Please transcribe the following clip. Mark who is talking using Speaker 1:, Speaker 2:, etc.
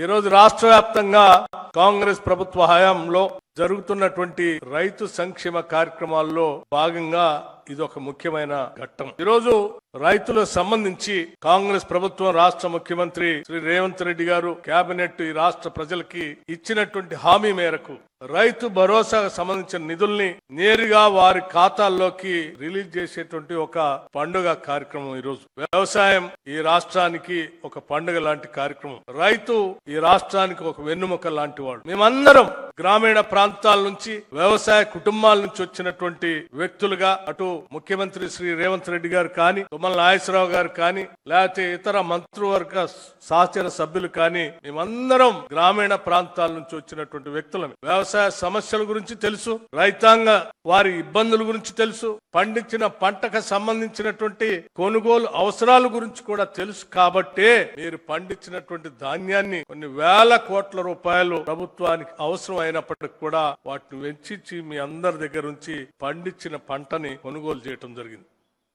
Speaker 1: ఈ రోజు రాష్ట్ర వ్యాప్తంగా కాంగ్రెస్ ప్రభుత్వ హయాంలో జరుగుతున్నటువంటి రైతు సంక్షేమ కార్యక్రమాల్లో భాగంగా ఇది ఒక ముఖ్యమైన ఘట్టం. ఈరోజు రైతులకు సంబంధించి కాంగ్రెస్ ప్రభుత్వం రాష్ట్ర ముఖ్యమంత్రి శ్రీ రేవంత్ రెడ్డి గారు కేబినెట్ ఈ రాష్ట్ర ప్రజలకి ఇచ్చినటువంటి హామీ మేరకు రైతు భరోసాకు సంబంధించిన నిధుల్ని నేరుగా వారి ఖాతాల్లోకి రిలీజ్ చేసేటువంటి ఒక పండుగ కార్యక్రమం. ఈరోజు వ్యవసాయం ఈ రాష్ట్రానికి ఒక పండుగ లాంటి కార్యక్రమం. రైతు ఈ రాష్ట్రానికి ఒక వెన్నుముక లాంటి వాడు. మేమందరం గ్రామీణ ప్రాంతాల నుంచి వ్యవసాయ కుటుంబాల నుంచి వచ్చినటువంటి వ్యక్తులుగా అటు ముఖ్యమంత్రి శ్రీ రేవంత్ రెడ్డి గారు కానీ, తుమ్మల నాగేశ్వరరావు గారు కానీ, లేకపోతే ఇతర మంత్రివర్గ సహచర సభ్యులు కానీ, మేమందరం గ్రామీణ ప్రాంతాల నుంచి వచ్చినటువంటి వ్యక్తులం. వ్యవసాయ సమస్యల గురించి తెలుసు, రైతాంగ వారి ఇబ్బందుల గురించి తెలుసు, పండించిన పంటకు సంబంధించినటువంటి కొనుగోలు అవసరాల గురించి కూడా తెలుసు. కాబట్టే మీరు పండించినటువంటి ధాన్యాన్ని కొన్ని వేల కోట్ల రూపాయలు ప్రభుత్వానికి అవసరం అయినప్పటికీ కూడా వాటిని వెచ్చించి మీ అందరి దగ్గర నుంచి పండించిన పంటని కొనుగోలు చేయటం జరిగింది.